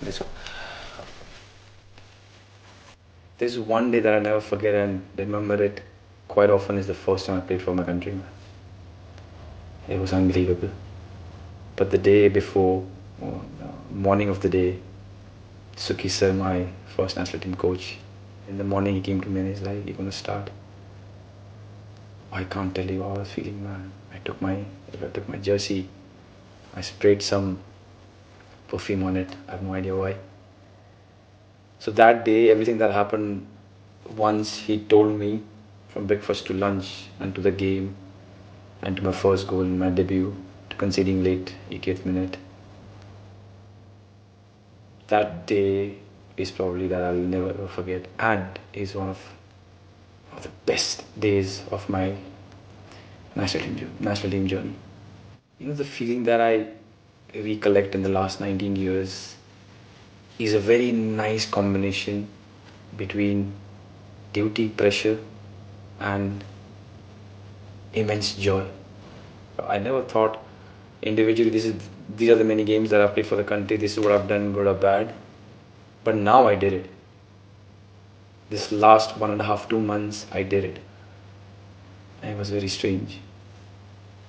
Let's go. There's one day that I never forget and remember it quite often is the first time I played for my country. It was unbelievable. But the day before, morning of the day, Suki sir, my first national team coach, in the morning he came to me and he's like, "You're gonna start." I can't tell you how I was feeling, man. I took my jersey, I sprayed some perfume on it. I have no idea why. So that day, everything that happened, once he told me from breakfast to lunch and to the game and to my first goal in my debut to conceding late, 80th minute. That day is probably that I'll never ever forget and is one of the best days of my national team journey. The feeling that I recollect in the last 19 years is a very nice combination between duty pressure and immense joy. I never thought individually these are the many games that I've played for the country, this is what I've done good or bad. But now I did it. This last 1.5, 2 months I did it. And it was very strange.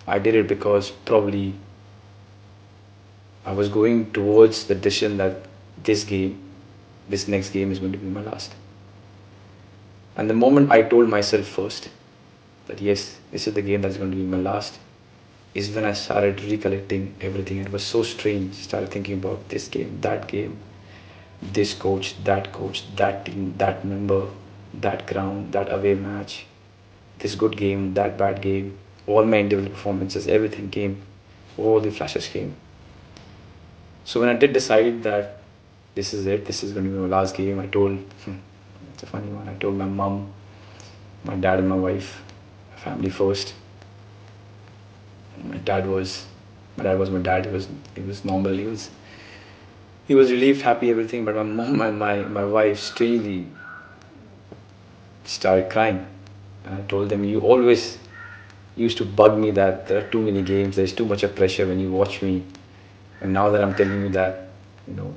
I did it because probably I was going towards the decision that this next game is going to be my last. And the moment I told myself first that yes, this is the game that's going to be my last, is when I started recollecting everything. It was so strange. Started thinking about this game, this coach, that team, that member, that ground, that away match, this good game, that bad game, all my individual performances, everything came, all the flashes came. So when I did decide that this is it, this is going to be my last game, I told, it's a funny one, I told my mom, my dad and my wife, family first. My dad was my dad. He was normal. He was relieved, happy, everything. But my mom and my wife strangely started crying. And I told them, you always used to bug me that there are too many games. There's too much of pressure when you watch me. And now that I'm telling you that, you know,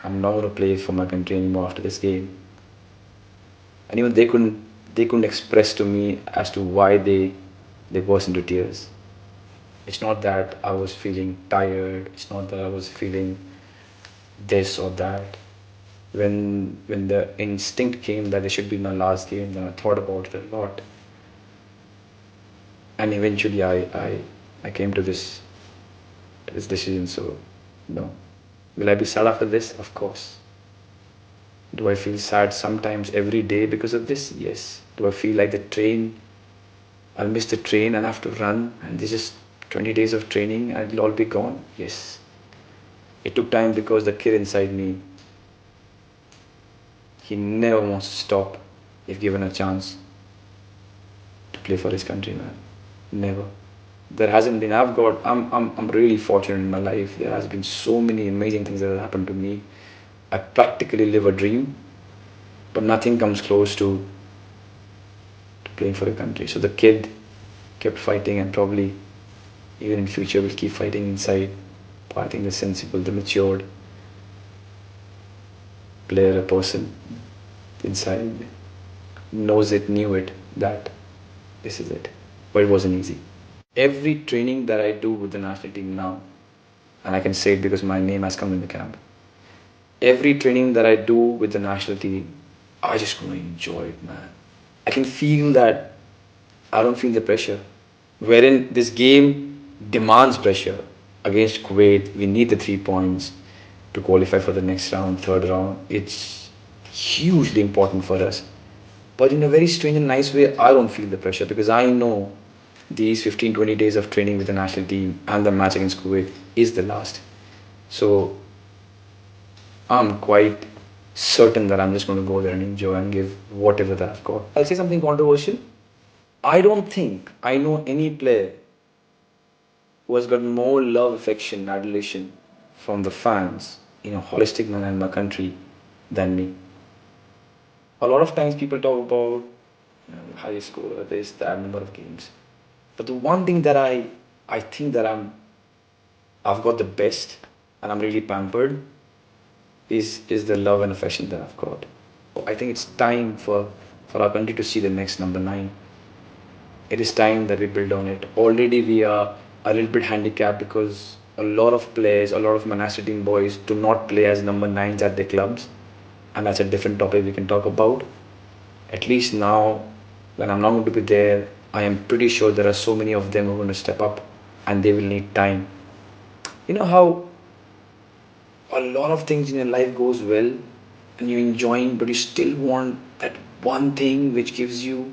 I'm not going to play for my country anymore after this game. And even they couldn't express to me as to why they burst into tears. It's not that I was feeling tired. It's not that I was feeling this or that. When the instinct came that it should be my last game, then I thought about it a lot. And eventually I came to this decision. So no. Will I be sad after this? Of course. Do I feel sad sometimes every day because of this? Yes. Do I feel like I'll miss the train and have to run and this is 20 days of training and it'll all be gone? Yes. It took time because the kid inside me, he never wants to stop if given a chance to play for his country, man. Never. There hasn't been, I'm really fortunate in my life. There has been so many amazing things that have happened to me. I practically live a dream, but nothing comes close to playing for the country. So the kid kept fighting and probably even in future will keep fighting inside. But I think the sensible, the matured player, a person inside knew it, that this is it. But it wasn't easy. Every training that I do with the national team now, and I can say it because my name has come in the camp, every training that I do with the national team, I just gonna enjoy it, man. I can feel that I don't feel the pressure. Wherein this game demands pressure against Kuwait, we need the 3 points to qualify for the next round, third round. It's hugely important for us. But in a very strange and nice way, I don't feel the pressure because I know these 15, 20 days of training with the national team and the match against Kuwait is the last. So I'm quite certain that I'm just going to go there and enjoy and give whatever that I've got. I'll say something controversial. I don't think I know any player who has got more love, affection, adulation from the fans in a holistic manner in my country than me. A lot of times people talk about high score, this, that number of games. But the one thing that I think that I've got the best and I'm really pampered is the love and affection that I've got. I think it's time for our country to see the next number nine. It is time that we build on it. Already we are a little bit handicapped because a lot of players, a lot of Manchester team boys do not play as number nines at their clubs, and that's a different topic we can talk about. At least now, when I'm not going to be there, I am pretty sure there are so many of them who are going to step up, and they will need time. You know how a lot of things in your life goes well and you're enjoying, but you still want that one thing which gives you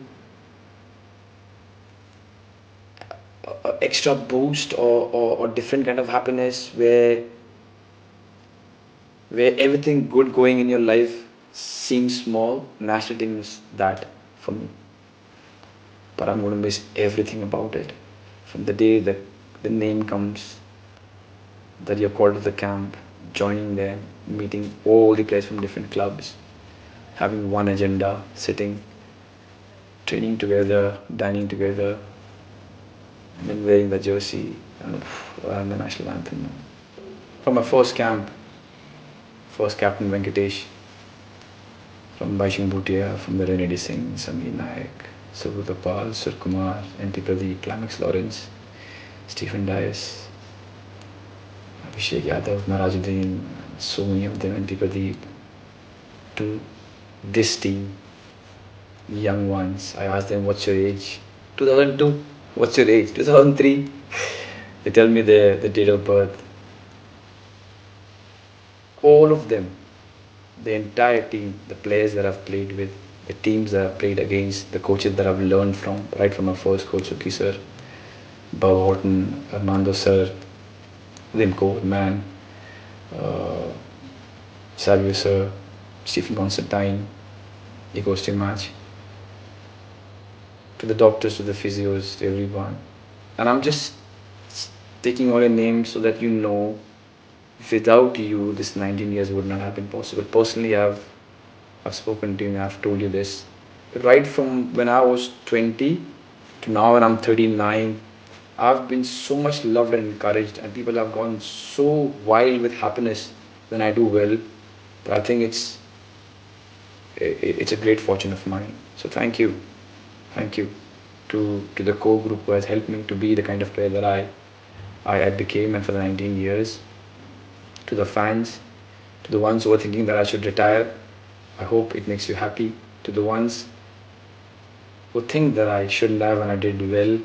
a extra boost or different kind of happiness where everything good going in your life seems small. National team is that for me, but I'm going to miss everything about it from the day that the name comes, that you're called to the camp, joining them, meeting all the players from different clubs, having one agenda, sitting, training together, dining together, and then wearing the jersey and the national anthem. From my first camp, first captain Venkatesh, from Baishing Bhutia, from the Renedy Singh, Samir Naik, Subhutapal, Surkumar, NT Pradeep, Climax Lawrence, Stephen Dias, Abhishek Yadav, Narajuddin, so many of them, NT Pradeep, to this team, young ones. I asked them, what's your age? 2002. What's your age? 2003. They tell me the date of birth. All of them, the entire team, the players that I've played with, the teams that I've played against, the coaches that I've learned from, right from my first coach, Suki sir, Bob Horton, Hernando sir, Lim Man, uh, Savio sir, Stephen Constantine, Ego match, to the doctors, to the physios, to everyone. And I'm just taking all your names so that you know, without you, this 19 years would not have been possible. Personally, I've spoken to you and I've told you this. Right from when I was 20 to now when I'm 39, I've been so much loved and encouraged, and people have gone so wild with happiness when I do well. But I think it's a great fortune of mine. So thank you to the core group who has helped me to be the kind of player that I became, and for the 19 years. To the fans, to the ones who are thinking that I should retire, I hope it makes you happy. To the ones who think that I shouldn't have and I did well,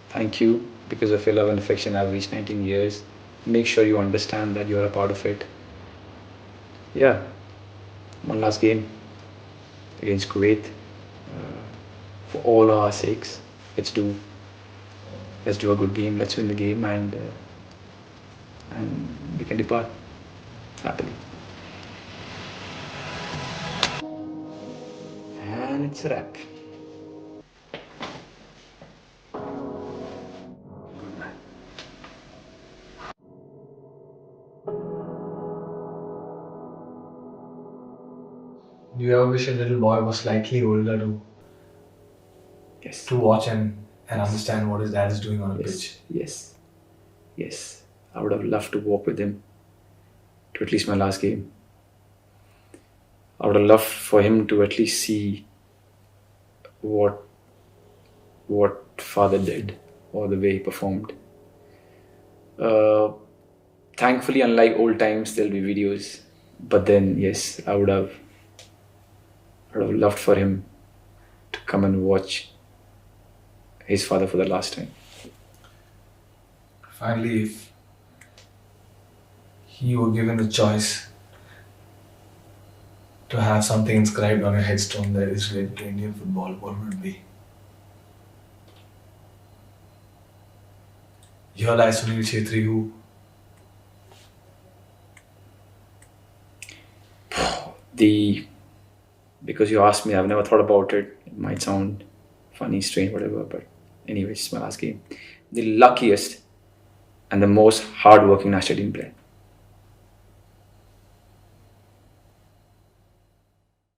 thank you. Because of your love and affection, I've reached 19 years. Make sure you understand that you're a part of it. Yeah, one last game against Kuwait. For all our sakes, let's do a good game. Let's win the game, and we can depart happily. And it's a wrap. Good night. Do you ever wish a little boy was slightly older Yes. to watch and understand what his dad is doing on a pitch? Yes. Yes. I would have loved to walk with him to at least my last game. I would have loved for him to at least see what father did or the way he performed. Uh, Thankfully, unlike old times, there'll be videos. But then, yes, I would have loved for him to come and watch his father for the last time. Finally, if he were given the choice to have something inscribed on a headstone that is related to Indian football, what would it be? Here lies Sunil Chhetri, who Because you asked me, I've never thought about it. It might sound funny, strange, whatever, but anyway, it's my last game. The luckiest and the most hardworking national team player.